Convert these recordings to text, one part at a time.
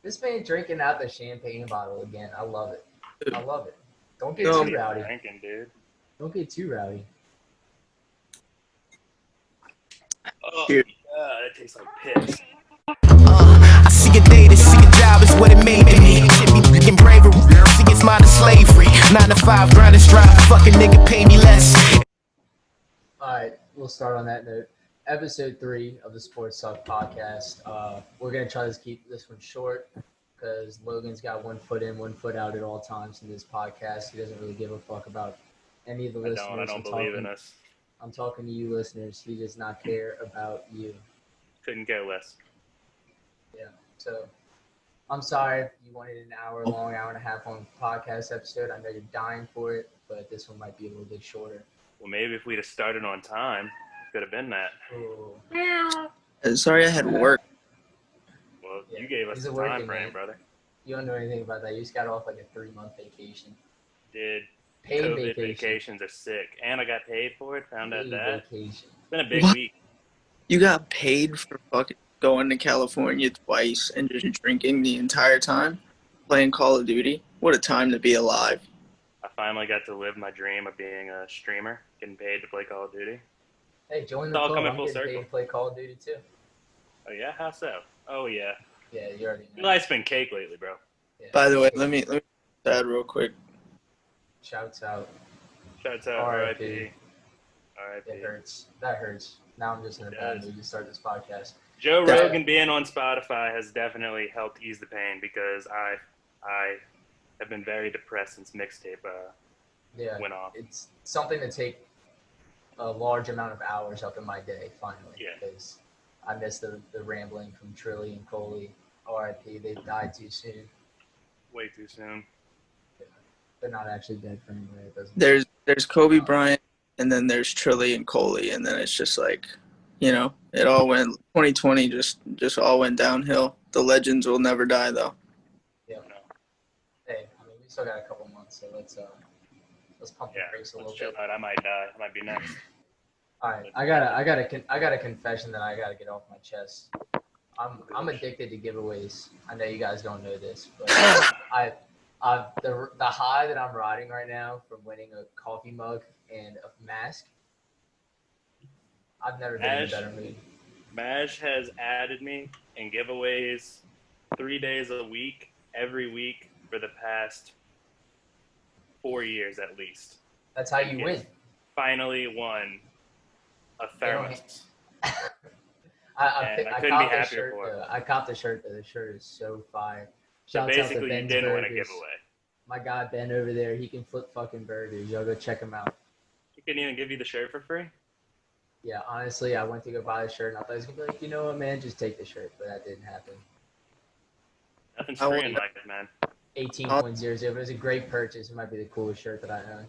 This man drinking out the champagne bottle again. I love it. I love it. Don't get No, too I'm rowdy. Drinking, dude. Don't get too rowdy. Oh, Cheers. yeah, that tastes like piss. I see a day to see a job is what it made to me. Shit be freaking bravery. See it's modern slavery. 9 to 5, grind and strive. Fucking nigga pay me less. All right, we'll start on that note. Episode 3 of the Sports Talk podcast. We're gonna try to keep this one short because Logan's got 1 foot in, 1 foot out at all times in this podcast. He doesn't really give a fuck about any of the listeners. I don't believe in us. I'm talking to you, listeners. He does not care about you. Couldn't care less. Yeah. So I'm sorry if you wanted an hour long, hour and a half long podcast episode. I know you're dying for it, but this one might be a little bit shorter. Well, maybe if we'd have started on time, could have been that. Ooh. Sorry I had work. Well, Yeah, you gave us he's the a working time frame, man. brother. You don't know anything about that. You just got off like a 3-month vacation. Dude, Paid COVID vacation. vacations are sick. And I got paid for it. Found out Paid that. vacation. It's been a big What? week. You got paid for fucking going to California twice and just drinking the entire time, playing Call of Duty. What a time to be alive. I finally got to live my dream of being a streamer, getting paid to play Call of Duty. Hey, join It's the all club. coming I'm full getting paid circle. to play Call of Duty too. Oh, yeah? How so? Oh, yeah. Yeah, you already know. Life's been cake lately, bro. Yeah. By the way, let me add real quick. Shouts out. Shouts out, R.I.P. R.I.P. R.I.P. It hurts. That hurts. Now I'm just in a bad mood to start this podcast. Joe Yeah. Rogan being on Spotify has definitely helped ease the pain because I have been very depressed since mixtape Yeah, went off. it's something to take a large amount of hours up in my day, finally. Yeah. Because I missed the rambling from Trilly and Coley. R.I.P. They died too soon. Way too soon. They're not actually dead for anyway. It doesn't. There's Kobe Bryant, and then there's Trilly and Coley, and then it's just like, it all went 2020 just all went downhill. The legends will never die though. Yeah. No. Hey, I mean, we still got a couple months, so let's pump the Yeah, brakes a let's little chill bit. out. I might die. I might be next. All right, I got a confession that I gotta get off my chest. I'm addicted to giveaways. I know you guys don't know this, but the high that I'm riding right now from winning a coffee mug and a mask, I've never been in a better mood. Maj has added me in giveaways 3 days a week, every week for the past 4 years at least. That's how you win. Finally won a thermos. I couldn't be copped the happier shirt. for it. I copped the shirt. Though. The shirt is so fire. So Shouts out to basically, you Ben's didn't win a Burgers. giveaway. My guy Ben over there, he can flip fucking burgers. Y'all go check him out. He couldn't even give you the shirt for free? Yeah, honestly, I went to go buy the shirt, and I thought he was gonna be like, you know what, man, just take the shirt, but that didn't happen. Nothing's I free in wonder- life, man. 18.00, but it was a great purchase. It might be the coolest shirt that I own.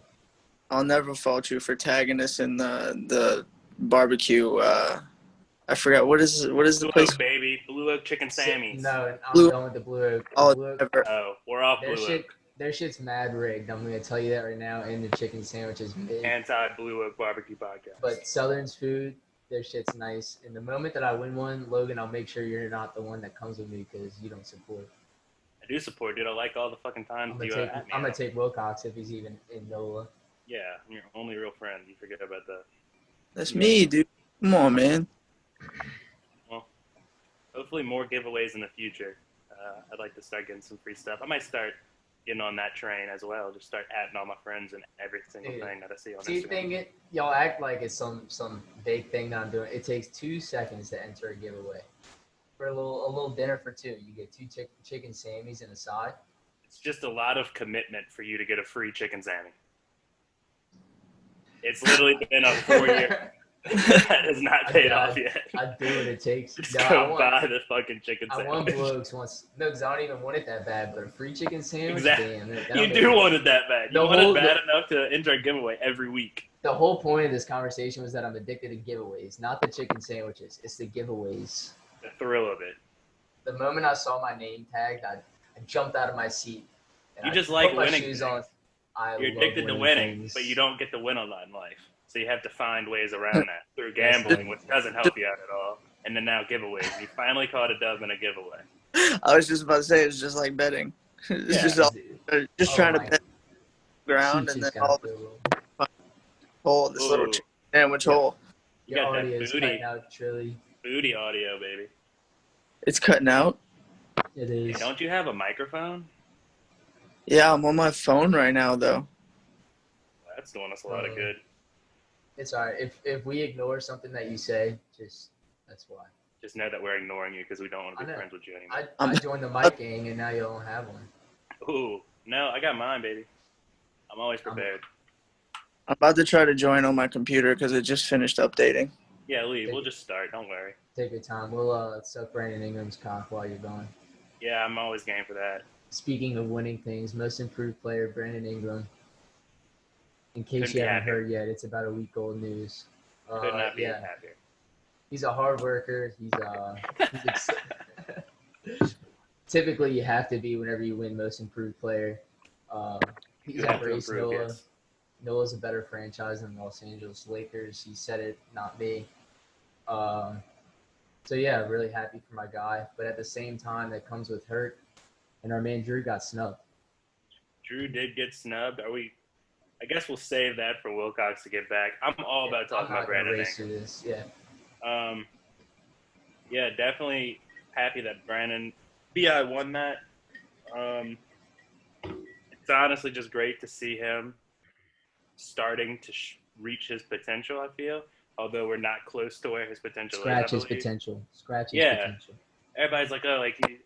I'll never fault you for tagging us in the barbecue. I forgot what is the Blue place? Oak, baby. Blue Oak Chicken Sammy's. No, I'm Blue- going with the Blue Oak. Oh, Blue Oak. never. Oh, we're off Blue Oak. Their shit's mad rigged. I'm gonna tell you that right now. And the chicken sandwich is mid. Anti-Blue Oak Barbecue Podcast. But Southern's food, their shit's nice. And the moment that I win one, Logan, I'll make sure you're not the one that comes with me because you don't support. I do support, dude. I like all the fucking times I'm you gonna at me. take Wilcox if he's even in NOLA. Yeah, I'm your only real friend. You forget about that. That's me, dude. Come on, man. Well, hopefully more giveaways in the future. I'd like to start getting some free stuff. I might start getting on that train as well. Just start adding all my friends and every single Dude, thing that I see on Do you Instagram. think y'all act like it's some big thing that I'm doing? It takes 2 seconds to enter a giveaway. For a little dinner for 2, you get 2 chicken Sammys and a side. It's just a lot of commitment for you to get a free chicken Sammy. It's literally been a 4-year that has not paid off yet. I do what it takes. Just No, go buy the fucking chicken I sandwich. want Blue Oaks once. No, because I don't even want it that bad. But a free chicken sandwich, Exactly. damn. You do want it that bad. You want it bad the- enough to enter a giveaway every week. The whole point of this conversation was that I'm addicted to giveaways, not the chicken sandwiches. It's the giveaways. The thrill of it. The moment I saw my name tagged, I jumped out of my seat. And You I just put like my winning shoes things. on. You're love addicted to winning, things. but you don't get to win a lot in life. So you have to find ways around that through gambling, which doesn't help you out at all. And then now giveaways. You finally caught a dub in a giveaway. I was just about to say it's just like betting. It's Yeah. just all, just Oh trying to my- bet the ground Cheeks and just then all got the through. hole, this little Ooh. chicken sandwich Yeah. hole. You Your got that audio is booty, cutting out, Trilly. booty audio, baby. It's cutting out. It Hey, is. don't you have a microphone? Yeah, I'm on my phone right now though. That's doing us a lot of good. It's alright. If we ignore something that you say, just that's why. Just know that we're ignoring you because we don't want to I be know. friends with you anymore. I joined the mic gang and now you don't have one. Ooh, no, I got mine, baby. I'm always prepared. I'm about to try to join on my computer because it just finished updating. Yeah, Lee, we'll just start. Don't worry. Take your time. We'll suck Brandon Ingram's cock while you're going. Yeah, I'm always game for that. Speaking of winning things, most improved player Brandon Ingram. In case Couldn't you be haven't happier. heard yet, it's about a week old news. Could not be yeah, happier. he's a hard worker. Typically you have to be whenever you win most improved player. He's You have to embraced improve, Noah. yes. Noah's a better franchise than the Los Angeles Lakers. He said it, not me. So yeah, really happy for my guy. But at the same time, that comes with hurt, and our man Jrue got snubbed. Jrue did get snubbed. I guess we'll save that for Wilcox to get back. I'm all about talking about Brandon Ingram. This. Yeah. Yeah, definitely happy that Brandon BI won that. It's honestly just great to see him starting to reach his potential, I feel, although we're not close to where his potential Scratch is. his potential. Yeah. Potential. Everybody's like, oh,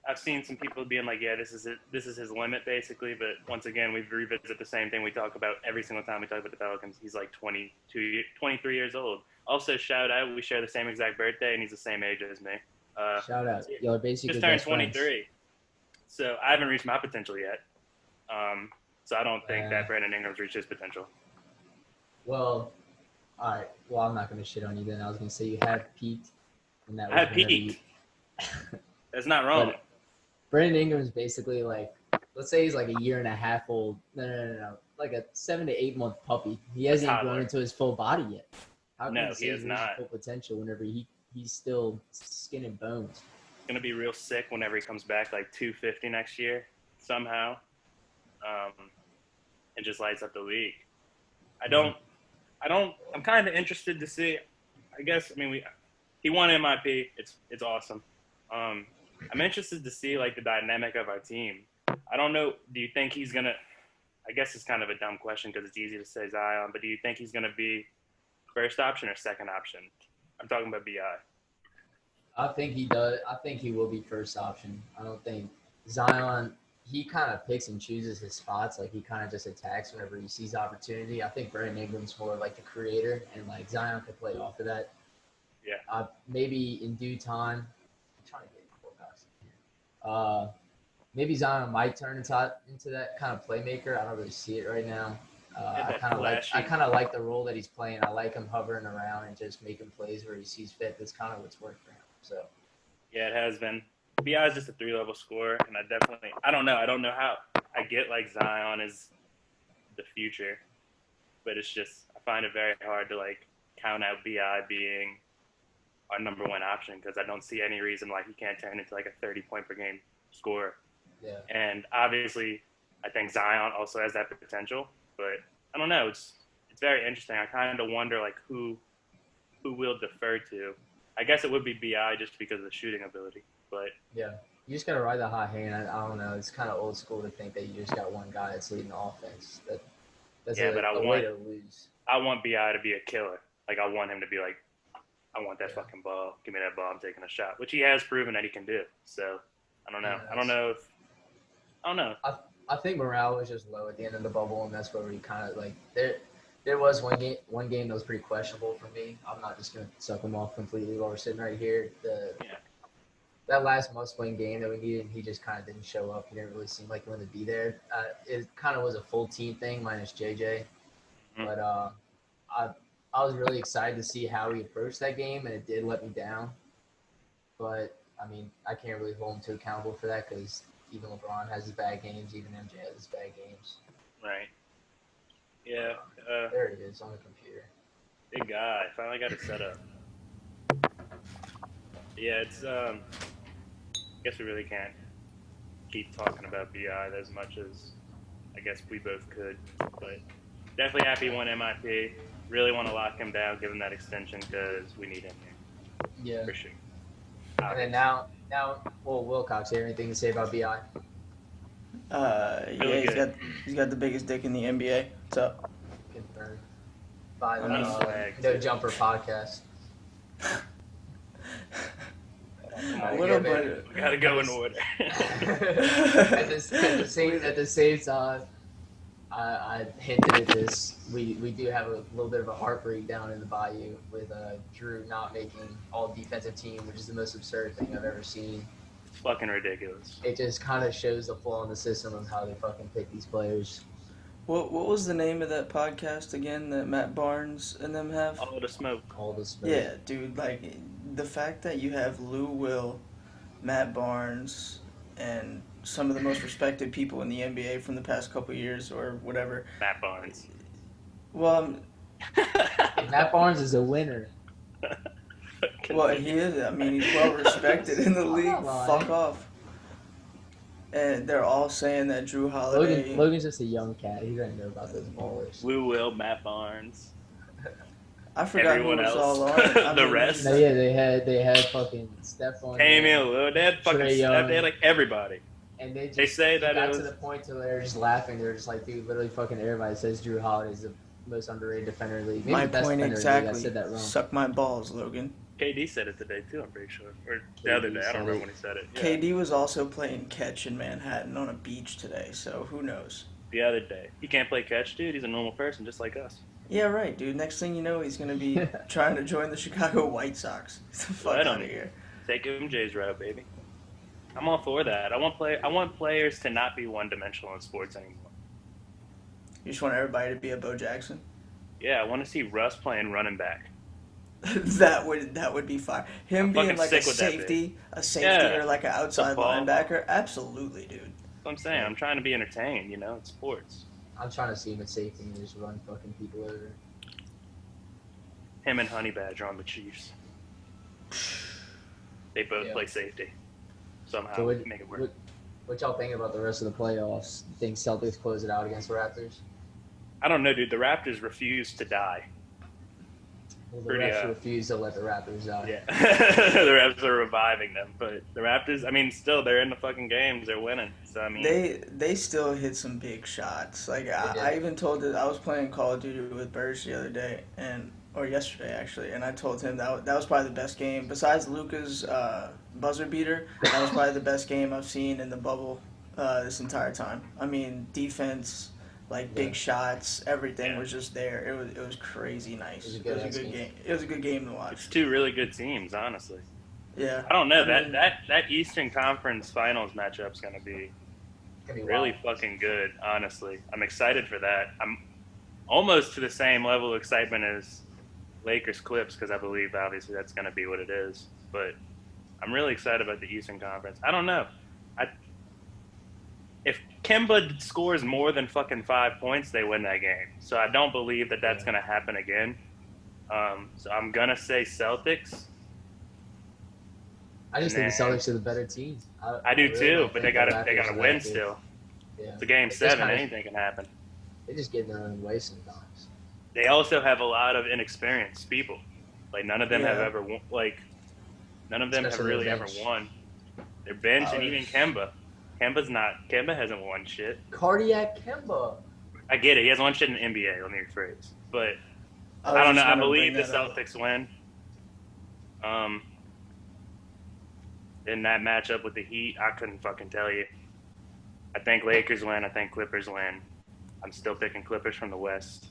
I've seen some people being like, yeah, this is it. This is his limit, basically. But once again, we revisit the same thing we talk about every single time we talk about the Pelicans. He's like 23 years old. Also, shout out, we share the same exact birthday, and he's the same age as me. Shout out. Y'all basically just turned best friends. 23. So I haven't reached my potential yet. So I don't think that Brandon Ingram's reached his potential. Well, all right. Well, I'm not going to shit on you then. I was going to say you have peaked. And that was I have peaked. That's not wrong. But Brandon Ingram's basically like, let's say he's like a year and a half old. No. Like a 7 to 8 month puppy. He hasn't even grown into his full body yet. How can No, he has not. Full potential whenever he's still skin and bones. It's going to be real sick whenever he comes back like 250 next year somehow. And just lights up the league. I'm kind of interested to see. He won MIP. It's awesome. I'm interested to see like the dynamic of our team. I don't know. Do you think he's gonna? I guess it's kind of a dumb question because it's easy to say Zion, but do you think he's gonna be first option or second option? I'm talking about BI. I think he does. I think he will be first option. I don't think Zion. He kind of picks and chooses his spots. Like he kind of just attacks whenever he sees opportunity. I think Brandon Ingram's more like the creator, and like Zion could play off of that. Yeah. Maybe in due time. I'm trying to get guys. Maybe Zion might turn into that kind of playmaker. I don't really see it right now. I kind of like the role that he's playing. I like him hovering around and just making plays where he sees fit. That's kind of what's worked for him. So. Yeah, it has been. BI is just a 3-level scorer, and I don't know how I get like Zion is the future, but it's just I find it very hard to like count out BI being our number one option because I don't see any reason why he can't turn into like a 30-point per game scorer. Yeah. And obviously, I think Zion also has that potential, but I don't know. It's very interesting. I kind of wonder like who we'll defer to. I guess it would be BI just because of the shooting ability. But yeah, you just gotta ride the hot hand. I don't know. It's kind of old school to think that you just got one guy that's leading the offense. That's a way to lose. I want BI to be a killer. Like I want him to be like, I want that fucking ball. Give me that ball. I'm taking a shot, which he has proven that he can do. So I don't know. I don't know. I think morale was just low at the end of the bubble, and that's where we kind of like there was one game that was pretty questionable for me. I'm not just gonna suck him off completely while we're sitting right here. That last must-win game that we needed, he just kind of didn't show up. He didn't really seem like he wanted to be there. It kind of was a full team thing minus JJ. Mm-hmm. But I was really excited to see how he approached that game, and it did let me down. But, I mean, I can't really hold him too accountable for that because even LeBron has his bad games, even MJ has his bad games. Right. Yeah. There it is on the computer. Big guy. Finally got it set up. Yeah, guess we really can't keep talking about BI as much as I guess we both could. But definitely happy he won MIP. Really want to lock him down, give him that extension because we need him here Yeah. for sure. And then now, well, Wilcox, you have anything to say about BI? Really he's got the biggest dick in the NBA. What's up? Confirmed. By the Swag, No too. Jumper podcast. Come What on, up, we gotta go in order. at the same time, I hinted at this. We do have a little bit of a heartbreak down in the Bayou with Jrue not making all defensive team, which is the most absurd thing I've ever seen. It's fucking ridiculous. It just kind of shows the flaw in the system of how they fucking pick these players. What was the name of that podcast again that Matt Barnes and them have? All the smoke. All this. Yeah, dude, like the fact that you have Lou Will, Matt Barnes, and some of the most respected people in the NBA from the past couple years or whatever. Matt Barnes. Well, Matt Barnes is a winner. well, he is. I mean, he's well respected in the league. Fuck off. And they're all saying that Jrue Holiday. Logan's just a young cat. He doesn't know about those ballers. Lou Will, Matt Barnes. I forgot Everyone who was else. all on it. I The mean, rest. No, yeah, they had fucking Steph on. Damian Lillard. They had fucking Trae Young. Steph. They had like everybody. And they just They say that got it to was the point to where they're just laughing. They're just like, dude, literally fucking everybody says Jrue Holiday is the most underrated defender in the league. Maybe My the best point defender in the league. I exactly. said that wrong. Suck my balls, Logan. KD said it today too. I'm pretty sure, or the other day. I don't remember when he said it. Yeah. KD was also playing catch in Manhattan on a beach today, so who knows? The other day. He can't play catch, dude. He's a normal person just like us. Yeah, right, dude. Next thing you know, he's gonna be trying to join the Chicago White Sox. Get the fuck Let out him. of here. Take him Jay's route, baby. I'm all for that. I want players to not be one-dimensional in sports anymore. You just want everybody to be a Bo Jackson. Yeah, I want to see Russ playing running back. that would be fire. Him I'm being fucking like sick with that a safety Yeah. or like an outside ball. linebacker. Absolutely, dude. That's what I'm saying. I'm trying to be entertained, you know, it's sports. I'm trying to see him at safety and just run fucking people over. Him and Honey Badger on the Chiefs. They both Yeah. play safety. Somehow So make it work. What y'all think about the rest of the playoffs? Think Celtics close it out against the Raptors? I don't know, dude. The Raptors refuse to die. Well, the Pretty, refs refuse to let the Raptors die. Yeah. The Raptors are reviving them. But the Raptors, I mean, still, they're in the fucking games. They're winning. So, I mean. They still hit some big shots. Like did. I even told it. I was playing Call of Duty with Burge the other day, or yesterday actually, and I told him that was probably the best game besides Luka's buzzer beater. That was probably the best game I've seen in the bubble this entire time. I mean, defense, like big shots, everything was just there. It was crazy nice. It was a good game. It was a good game to watch. It's two really good teams, honestly. Yeah. I don't know. I mean, That Eastern Conference Finals matchup's going to be really wild. fucking good, honestly. I'm excited for that. I'm almost to the same level of excitement as Lakers Clips because I believe, obviously, that's going to be what it is. But I'm really excited about the Eastern Conference. I don't know. If Kemba scores more than fucking 5 points, they win that game. So I don't believe that that's going to happen again. So I'm going to say Celtics. I just think the Celtics are the better team. I do really too, don't but think they the gotta Raptors are win that good. still. Yeah. It's a game They just 7. kinda- Anything can happen. They just get their own way sometimes. They also have a lot of inexperienced people. Like none of them have Yeah. ever won, none of them Especially have really their ever bench. won. Their bench and Oh. even Kemba. Kemba hasn't won shit. Cardiac Kemba. I get it. He hasn't won shit in the NBA. Let me rephrase. But was I don't know. just I gonna believe the bring that up. Celtics win. In that matchup with the Heat, I couldn't fucking tell you. I think Lakers win. I think Clippers win. I'm still picking Clippers from the West.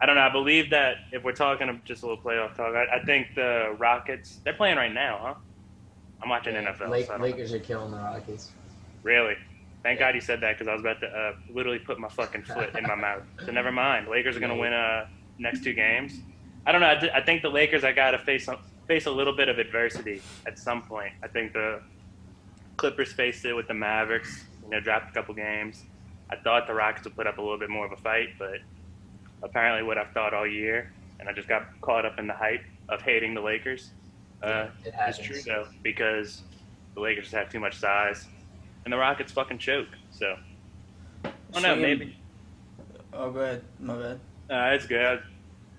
I don't know. I believe that if we're talking just a little playoff talk, I think the Rockets, they're playing right now, huh? I'm watching NFL. So I don't know. Lakers are killing the Rockets. Really? Thank God you said that because I was about to literally put my fucking foot in my mouth. So never mind. Lakers are going to win next 2 games. I don't know. I think the Lakers, I got to face a little bit of adversity at some point. I think the Clippers faced it with the Mavericks, dropped a couple games. I thought the Rockets would put up a little bit more of a fight, but apparently what I've thought all year, and I just got caught up in the hype of hating the Lakers, It is happens. true, though, because the Lakers just have too much size, and the Rockets fucking choke. So, I don't know, Swinging- maybe. Oh, go ahead. My bad. It's good.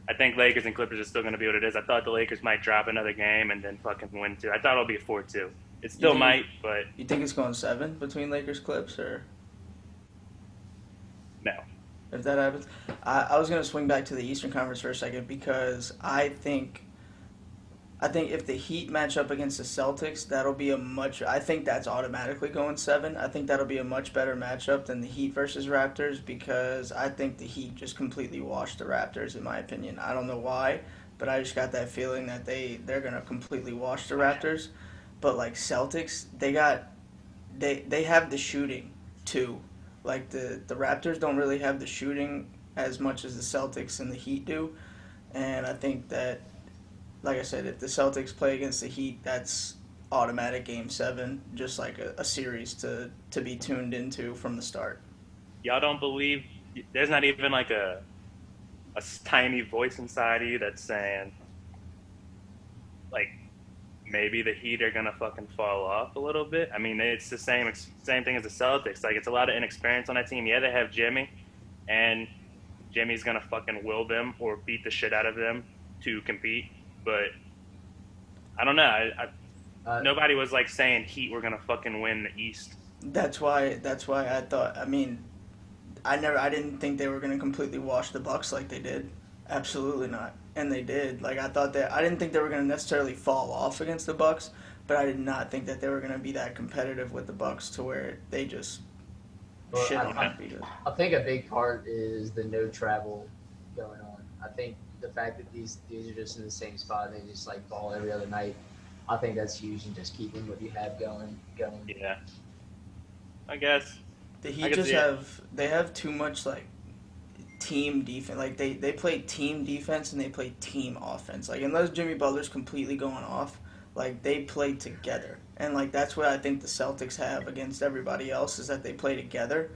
I think Lakers and Clippers are still going to be what it is. I thought the Lakers might drop another game and then fucking win 2. I thought it'll be a 4-2. It still think- might, but You think it's going 7 between Lakers Clips, or no. if that happens? I was going to swing back to the Eastern Conference for a second because I think if the Heat match up against the Celtics, that'll be I think that's automatically going 7. I think that'll be a much better matchup than the Heat versus Raptors because I think the Heat just completely washed the Raptors, in my opinion. I don't know why, but I just got that feeling that they're going to completely wash the Raptors. But, like, Celtics, they have the shooting, too. Like, the Raptors don't really have the shooting as much as the Celtics and the Heat do. And I think that, like I said, if the Celtics play against the Heat, that's automatic Game 7, just like a series to be tuned into from the start. Y'all don't believe there's not even like a tiny voice inside of you that's saying, like, maybe the Heat are gonna fucking fall off a little bit. I mean, it's the same thing as the Celtics. Like, it's a lot of inexperience on that team. Yeah, they have Jimmy, and Jimmy's gonna fucking will them or beat the shit out of them to compete. But I don't know. Nobody was like saying Heat were gonna fucking win the East. That's why I thought. I mean, I didn't think they were gonna completely wash the Bucks like they did. Absolutely not. And they did. Like, I didn't think they were going to necessarily fall off against the Bucks, but I did not think that they were going to be that competitive with the Bucks to where they just shit on them. I think a big part is the no travel going on. I think the fact that these dudes are just in the same spot and they just like ball every other night, I think that's huge in just keeping what you have going. Yeah. I guess. The Heat just have too much like team defense. Like they play team defense and they play team offense. Like, unless Jimmy Butler's completely going off, like, they play together. And like that's what I think the Celtics have against everybody else, is that they play together.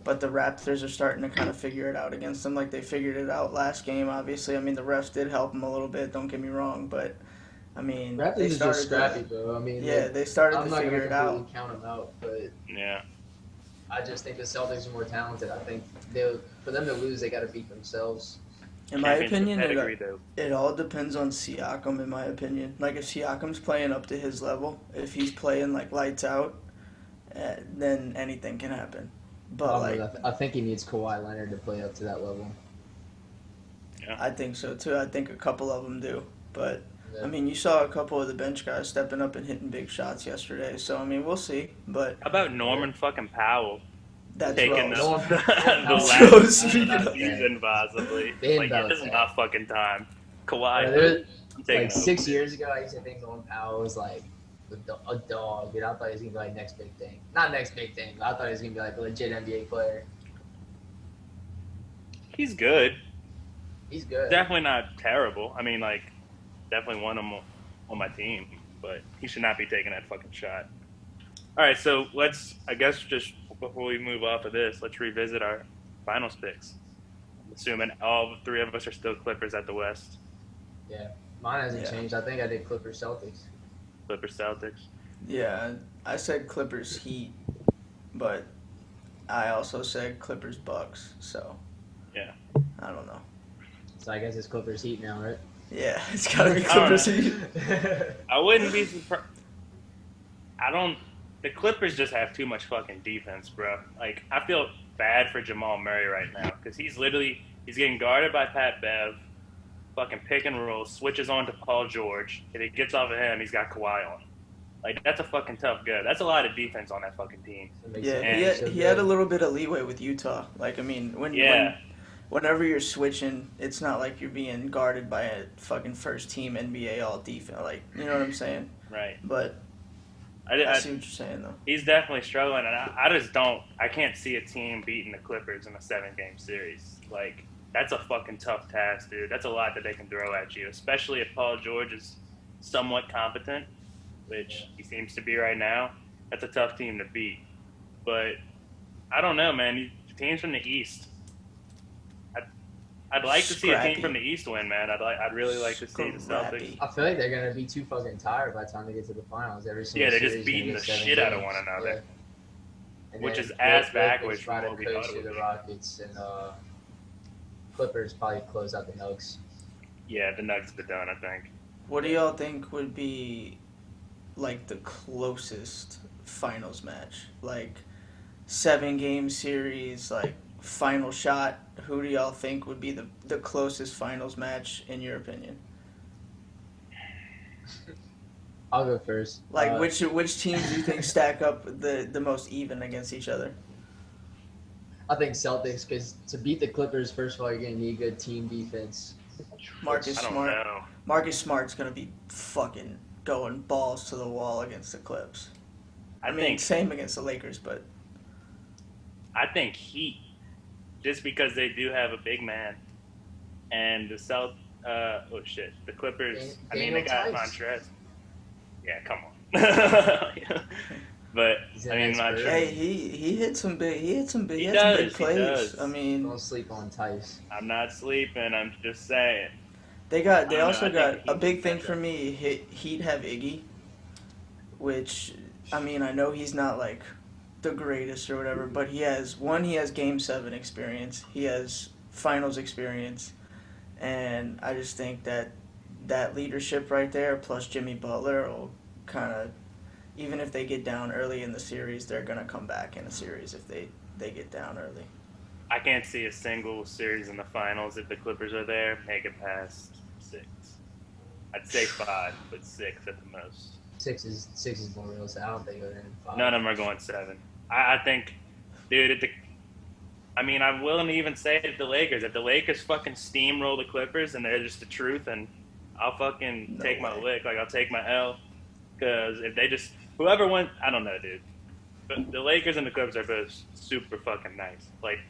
But the Raptors are starting to kind of figure it out against them. Like, they figured it out last game, obviously. I mean, the refs did help them a little bit, don't get me wrong, but I mean, Raptors they is started just scrappy, bro. I mean, yeah, they started I'm to not figure it out. completely count them out, but Yeah. I just think the Celtics are more talented. I think for them to lose, they got to beat themselves. In my opinion, Pedigree, though. it all depends on Siakam, in my opinion. Like, if Siakam's playing up to his level, if he's playing, like, lights out, then anything can happen. But, I think he needs Kawhi Leonard to play up to that level. Yeah. I think so, too. I think a couple of them do. But, Yeah. I mean, you saw a couple of the bench guys stepping up and hitting big shots yesterday. So, I mean, we'll see. But How about Norman fucking Powell that's taking the Rose. last Speaking of- season, possibly? They Like, about this is that. not fucking time. Kawhi, I'm taking Like 6 over. years ago, I used to think Norman Powell was like a dog, dude. I thought he was gonna be like next big thing. Not next big thing, but I thought he was gonna be like a legit NBA player. He's good. He's good. Definitely not terrible. I mean, like, definitely one on my team, but he should not be taking that fucking shot. All right, so let's, I guess, just before we move off of this, let's revisit our finals picks. Assuming all three of us are still Clippers at the West. Yeah, mine hasn't changed. I think I did Clippers Celtics. Clippers Celtics. Yeah, I said Clippers Heat, but I also said Clippers Bucks. So, Yeah. I don't know. So I guess it's Clippers Heat now, right? Yeah, it's got to be Clippers Heat. I wouldn't be surprised. The Clippers just have too much fucking defense, bro. Like, I feel bad for Jamal Murray right now because he's getting guarded by Pat Bev, fucking pick and roll, switches on to Paul George. If he gets off of him, he's got Kawhi on. Like, that's a fucking tough go. That's a lot of defense on that fucking team. Yeah, he had a little bit of leeway with Utah. Like, I mean, whenever you're switching, it's not like you're being guarded by a fucking first team NBA all defense. Like, you know what I'm saying? Right. But I see what you're saying, though. He's definitely struggling, and I can't see a team beating the Clippers in a 7-game series. Like, that's a fucking tough task, dude. That's a lot that they can throw at you, especially if Paul George is somewhat competent, which he seems to be right now. That's a tough team to beat. But I don't know, man. The teams from the East, I'd like to see a team Scrappy. from the East win, man. I'd really like to see the Celtics. Scrappy. I feel like they're gonna be too fucking tired by the time they get to the finals. Every single Yeah, they're series just gonna beating get the 7 shit out of games. one another. Yeah. And Which then is ass Lakers backwards try from to what we coast thought it to would the be. Rockets, and Clippers probably close out the Nuggets. Yeah, the Nuggets are done, I think. What do y'all think would be like the closest finals match? Like 7-game series, like final shot. Who do y'all think would be the closest finals match in your opinion? I'll go first. Like which teams do you think stack up the most even against each other? I think Celtics, because to beat the Clippers, first of all, you're gonna need good team defense. Marcus I don't Smart. know. Marcus Smart's gonna be fucking going balls to the wall against the Clips. I mean, think same against the Lakers, but I think Heat, just because they do have a big man, and the the Clippers. I mean, they got Daniel Tice. Montrez. Yeah, come on. But He's I an mean, expert. Montrez. hey, he hit some big He some big does, plays. he does. I mean, Don't sleep on Tice. I'm not sleeping. I'm just saying. they I don't also know, I got think a Heat big can thing catch for up. me. Heat have Iggy, which I mean I know he's not like the greatest or whatever, but he has Game 7 experience. He has finals experience, and I just think that leadership right there plus Jimmy Butler will kind of, even if they get down early in the series, they're gonna come back in a series if they get down early. I can't see a single series in the finals if the Clippers are there make it past 6. I'd say 5, but 6 at the most. 6 is more realistic. I don't think they're in 5. None of them are going 7. I think, dude. I'm willing to even say it. The Lakers. If the Lakers fucking steamroll the Clippers and they're just the truth, and I'll fucking No take my way. lick. Like I'll take my L. Because if they just whoever wins, I don't know, dude. But the Lakers and the Clippers are both super fucking nice. Like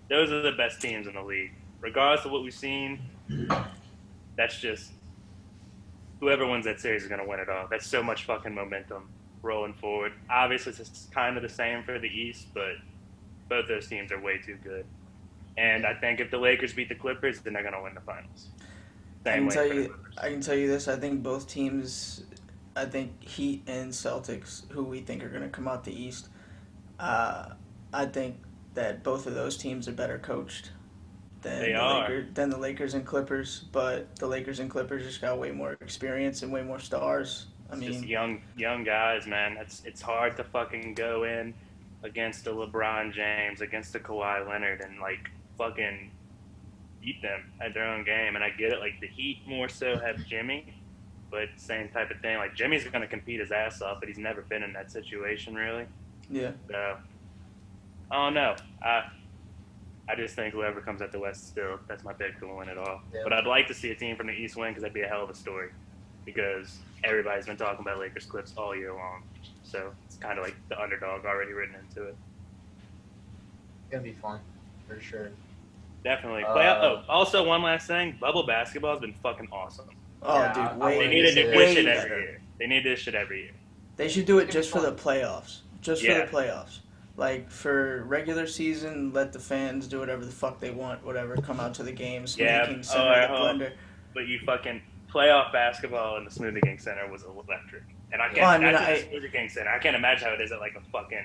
those are the best teams in the league, regardless of what we've seen. That's just whoever wins that series is gonna win it all. That's so much fucking momentum rolling forward. Obviously, it's kind of the same for the East, but both those teams are way too good. And I think if the Lakers beat the Clippers, then they're gonna win the finals. I can way tell for the you. Clippers. I can tell you this. I think both teams. I think Heat and Celtics, who we think are going to come out the East. I think that both of those teams are better coached than They are. than the Lakers and Clippers. But the Lakers and Clippers just got way more experience and way more stars. I It's mean, just young guys, man. It's hard to fucking go in against a LeBron James, against a Kawhi Leonard, and like fucking beat them at their own game. And I get it. Like the Heat more so have Jimmy, but same type of thing. Like Jimmy's gonna compete his ass off, but he's never been in that situation really. yeah. So I don't know. I just think whoever comes out the West still, that's my pick to win it all. Yeah. But I'd like to see a team from the East win because that'd be a hell of a story. Because everybody's been talking about Lakers Clips all year long. So it's kind of like the underdog already written into it. It's gonna be fun, for sure. Definitely. Also, one last thing. Bubble basketball has been fucking awesome. Oh, Yeah, dude, I They way, need to do Way this shit better. every year. They need this shit every year. They should do it It's just for gonna the be playoffs. Just Yeah. for the playoffs. Like, for regular season, let the fans do whatever the fuck they want, whatever, come out to the games, Yeah. making center the blender. But you fucking playoff basketball in the Smoothie King Center was electric. And I can't Well, I mean, imagine the Smoothie King Center. I can't imagine how it is at like a fucking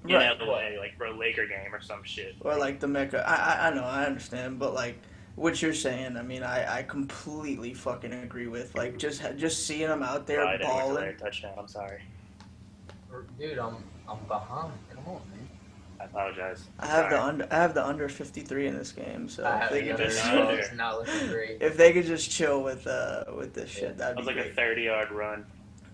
in Right. LA, like for a Laker game or some shit. Or, like, the Mecca. I know, I understand, but, like, what you're saying, I mean, I completely fucking agree with. Like, just seeing them out there I didn't want to balling. lay a touchdown. I'm sorry. Dude, I'm behind. Come on, man. I apologize. I have Sorry. the under 53 in this game, so I if have they the could another just under. It's not looking great. if they could just chill with this shit, that'd That was be like a great. 30-yard run.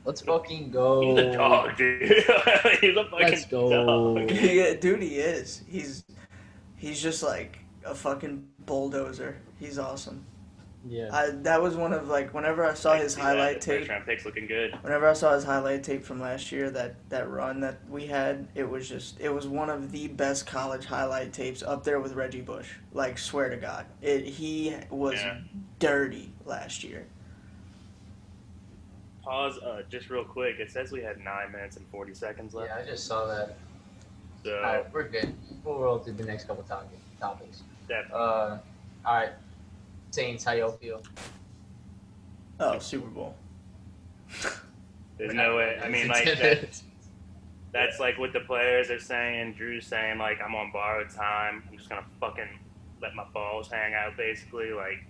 Let's fucking go. He's a dog, dude. He's a fucking Let's go. dog. Yeah, dude, he is. He's just like a fucking bulldozer. He's awesome. Yeah. That was one of like whenever I saw his highlight tape. First round pick's looking good. Whenever I saw his highlight tape from last year, that run that we had, it was one of the best college highlight tapes up there with Reggie Bush. Like, swear to God, he was dirty last year. Pause just real quick. It says we had 9 minutes and 40 seconds left. Yeah, I just saw that. So Alright, we're good. We'll roll through the next couple topics. definitely. All right, Saints, how y'all feel? Oh, Super Bowl. There's no way. I mean, like that's like what the players are saying. Jrue's saying like I'm on borrowed time. I'm just gonna fucking let my balls hang out, basically. Like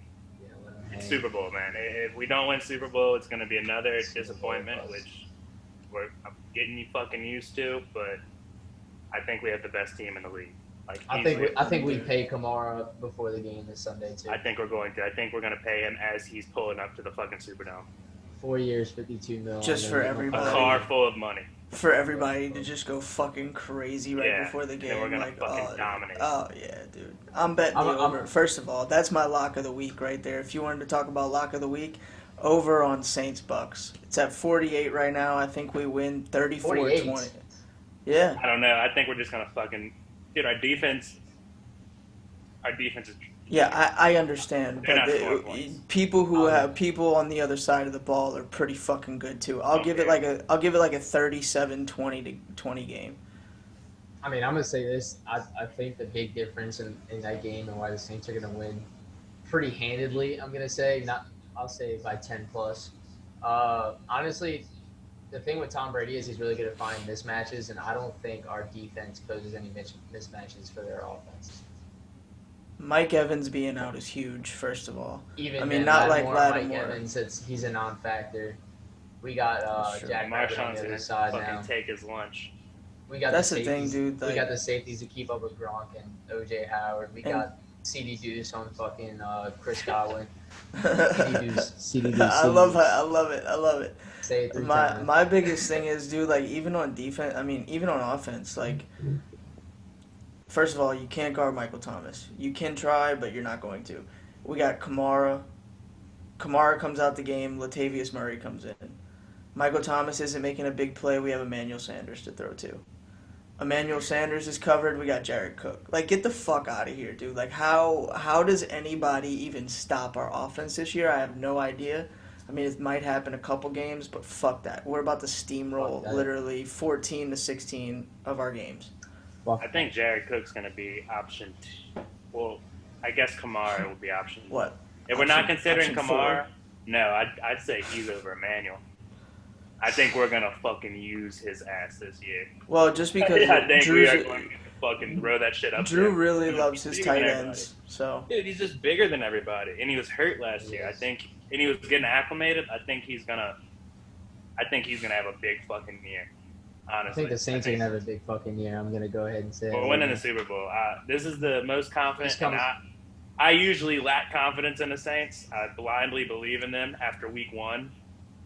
it's Super Bowl, man. If we don't win Super Bowl, it's gonna be another disappointment, which I'm getting you fucking used to. But I think we have the best team in the league. Like I think we pay Kamara before the game this Sunday too. I think we're going to. I think we're gonna pay him as he's pulling up to the fucking Superdome. 4 years, $52 million. Just for A everybody. car full of money. For everybody to just go fucking crazy right before the game. And we're gonna like, fucking dominate. Oh yeah, dude. I'm betting the over. First of all, that's my lock of the week right there. If you wanted to talk about lock of the week, over on Saints Bucks. It's at 48 right now. I think we win 34-20. Yeah. I don't know. I think we're just gonna fucking dude. Our defense is. Yeah, I understand, They're but people who have people on the other side of the ball are pretty fucking good too. I'll give it like a 37-20 game. I mean, I'm gonna say this. I think the big difference in that game and why the Saints are gonna win pretty handedly. I'm gonna say I'll say by 10 plus. Honestly, the thing with Tom Brady is he's really good at finding mismatches, and I don't think our defense poses any mismatches for their offense. Mike Evans being out is huge, first of all. Even I mean, not like Lattimore. Mike Evans, he's a non-factor. We got Jack Rabbit on the other side now. Take his lunch. We got That's the thing, dude. We got the safeties to keep up with Gronk and OJ Howard. We got CD Deuce on fucking Chris Godwin. CD Deuce. I love it. Say it 3 times. My biggest thing is, dude, like, even on defense, I mean, even on offense, like, first of all, you can't guard Michael Thomas. You can try, but you're not going to. We got Kamara. Kamara comes out the game. Latavius Murray comes in. Michael Thomas isn't making a big play. We have Emmanuel Sanders to throw to. Emmanuel Sanders is covered. We got Jared Cook. Like, get the fuck out of here, dude. Like, how does anybody even stop our offense this year? I have no idea. I mean, it might happen a couple games, but fuck that. We're about to steamroll literally 14-16 of our games. I think Jared Cook's going to be option 2. Well, I guess Kamara will be option 1. What? If we're not considering Four? Kamara, no, I'd say he's over Emmanuel. I think we're going to fucking use his ass this year. Well, just because I think we are going to fucking throw that shit up Drew there. really loves his tight ends. So. Dude, he's just bigger than everybody. And he was hurt last year, I think. And he was getting acclimated. I think he's going to have a big fucking year. Honestly. I think the Saints are going to have a big fucking year. I'm going to go ahead and say we're winning the Super Bowl. This is the most confident. I usually lack confidence in the Saints. I blindly believe in them after week 1,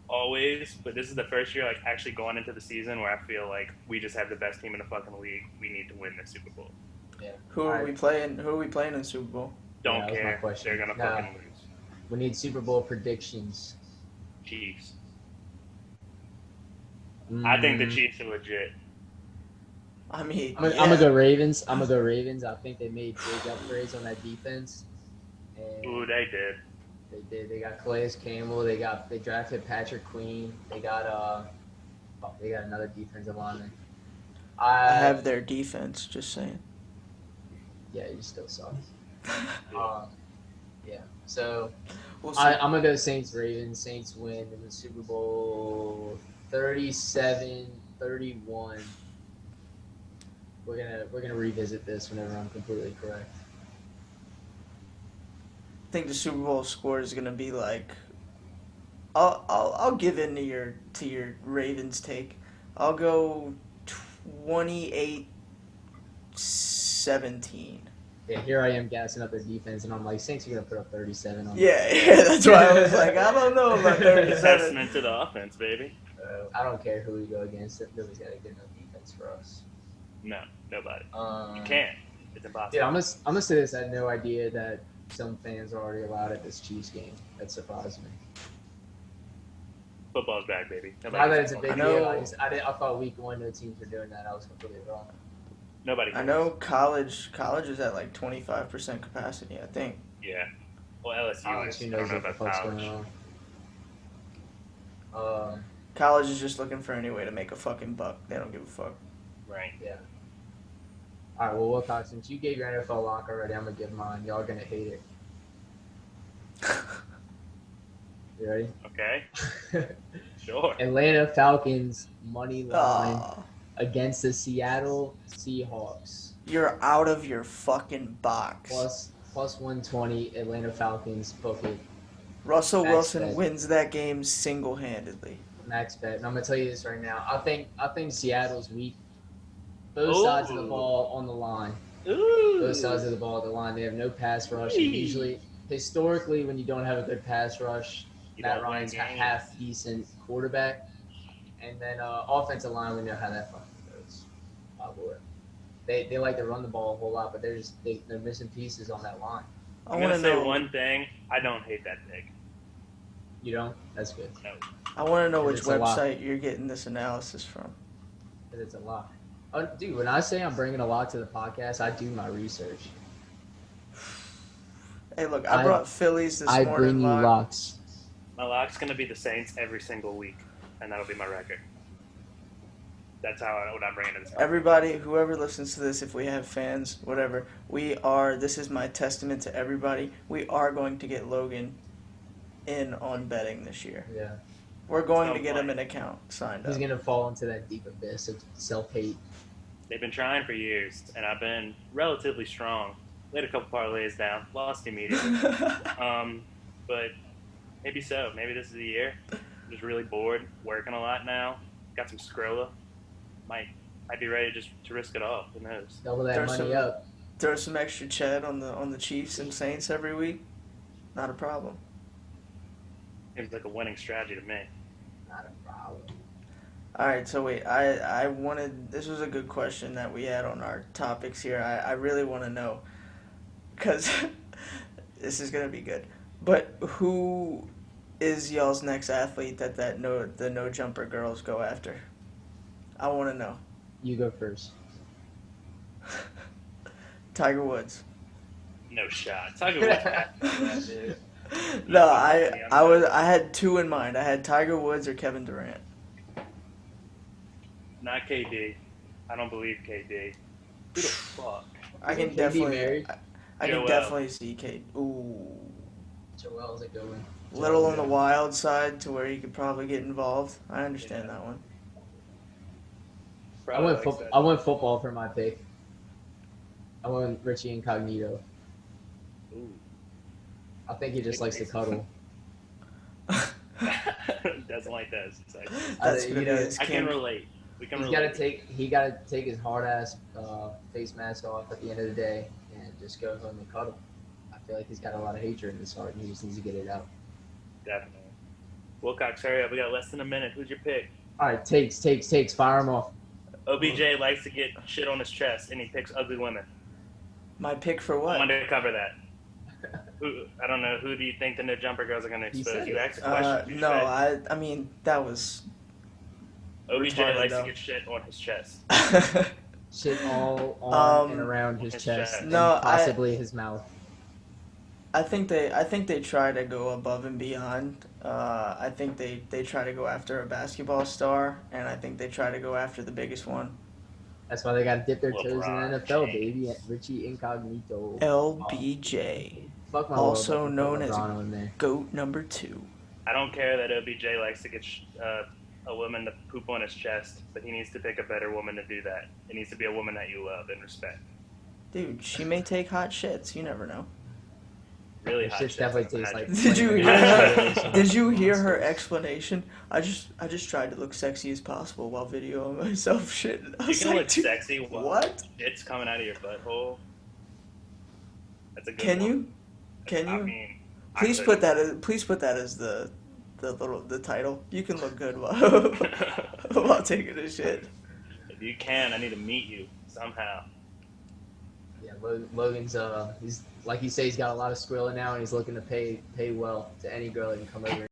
always. But this is the first year, like, actually going into the season where I feel like we just have the best team in the fucking league. We need to win the Super Bowl. Yeah. Who are we playing in the Super Bowl? Don't care. They're going to fucking lose. We need Super Bowl predictions. Chiefs. I think the Chiefs are legit. I mean, I'm gonna go Ravens. I think they made big upgrades on that defense. And Ooh, they did. They did. They got Calais Campbell. They drafted Patrick Queen. They got another defensive lineman. I have their defense. Just saying. Yeah, you still suck. Yeah. So we'll I'm gonna go Saints Ravens. Saints win in the Super Bowl 37-31. We're gonna revisit this whenever I'm completely correct. I think the Super Bowl score is gonna be like. I'll give in to your Ravens take. I'll go 28-17. Yeah, here I am gassing up their defense, and I'm like, Saints are gonna put up 37 on. Yeah, that's why I was like, I don't know about 37. Testament to the offense, baby. I don't care who we go against. Nobody's got a good enough defense for us. No, nobody. You can't. It's impossible. Yeah, I'm gonna say this. I had no idea that some fans are already allowed at this Chiefs game. That surprised me. Football's back, baby. Now that it's a big deal, I thought week 1 no teams were doing that. I was completely wrong. Nobody cares. I know college is at like 25% capacity, I think. Yeah. Well, LSU is. I don't know about college. College is just looking for any way to make a fucking buck. They don't give a fuck. Right. Yeah. All right. Well, Wilcox, since you gave your NFL lock already, I'm gonna give mine. Y'all are gonna hate it. You ready? Okay, sure. Atlanta Falcons money line Aw, against the Seattle Seahawks. you're out of your fucking box. Plus 120 Atlanta Falcons book it. Russell Max Wilson bet. wins that game single-handedly. Max bet. And I'm gonna tell you this right now. I think Seattle's weak. Both sides of the Ooh. ball on the line. Ooh. Both sides of the ball on the line. They have no pass rush. And usually, historically, when you don't have a good pass rush, You Matt don't win Ryan's a games. half decent quarterback. And then offensive line, we know how that fucking goes. Oh boy. They like to run the ball a whole lot, but they're missing pieces on that line. I I'm want gonna to say know. one thing. I don't hate that pick. You don't? That's good. No. I want to know which It's a lot. website you're getting this analysis from. Because it's a lot. Oh, dude, when I say I'm bringing a lot to the podcast, I do my research. Hey, look, I I- brought Phillies this I morning. bring you Locke. locks. My lock's gonna be the Saints every single week, and that'll be my record. That's what I'm bringing to this. Everybody, whoever listens to this, if we have fans, whatever, this is my testament to everybody. We are going to get Logan in on betting this year. Yeah. We're going No to get him point. an account signed He's up. going to fall into that deep abyss of self-hate. They've been trying for years, and I've been relatively strong. Laid a couple parlays down, lost immediately. But maybe so. Maybe this is the year. I'm just really bored, working a lot now. Got some Skrilla. Might be ready just to risk it all. Who knows? Double that There's money some- up. Throw some extra ched on the Chiefs and Saints every week. Not a problem. Seems like a winning strategy to me. Not a problem. All right, so wait, I wanted, this was a good question that we had on our topics here. I really want to know, because this is going to be good. But who is y'all's next athlete that the no jumper girls go after? I want to know. You go first. Tiger Woods. No shot. Tiger Woods. Yeah, dude. No, I had two in mind. I had Tiger Woods or Kevin Durant. Not KD. I don't believe KD. Who the fuck? I can KD definitely married? I can Joel. definitely see Kate. Ooh. Joel's a good one. Little on the wild side to where he could probably get involved. I understand that one. I went football for my pick. I went Richie Incognito. Ooh. I think he just likes to cuddle. Doesn't like those. It's like, That's you gonna be know, his I can king. relate. We can He relate. got to take his hard ass face mask off at the end of the day and just go home and cuddle. I feel like he's got a lot of hatred in his heart and he just needs to get it out. Definitely. Wilcox, hurry up. We got less than a minute. Who's your pick? All right, takes. Fire him off. OBJ likes to get shit on his chest, and he picks ugly women. My pick for I what? wanted to cover that. I don't know. Who do you think the no jumper girls are going to He expose? said You it. asked a question. You No, said. I mean that was OBJ retarded, likes though. to get shit on his chest. Shit all on and Um, around his his chest chest. and No, possibly his mouth. I think they try to go above and beyond. I think they try to go after a basketball star, and I think they try to go after the biggest one. That's why they got to dip their toes in LeBron the NFL, James. baby. Richie Incognito. LBJ, Fuck my also world, known as LeBron on there. GOAT number 2. I don't care that OBJ likes to get a woman to poop on his chest, but he needs to pick a better woman to do that. It needs to be a woman that you love and respect. Dude, she may take hot shits. You never know. Really That hot shit shit. definitely tastes like. Did you like hear her? something Did you hear her monster. explanation? I just tried to look sexy as possible while videoing myself shit. I You was can like, look dude, sexy while what? it's coming out of your butthole. That's a good Can one. you? Can I you? mean, I Please couldn't. put that as the title. You can look good while taking a shit. If you can, I need to meet you somehow. Yeah, Logan's he's like you say, he's got a lot of squirrel now, and he's looking to pay well to any girl that can come over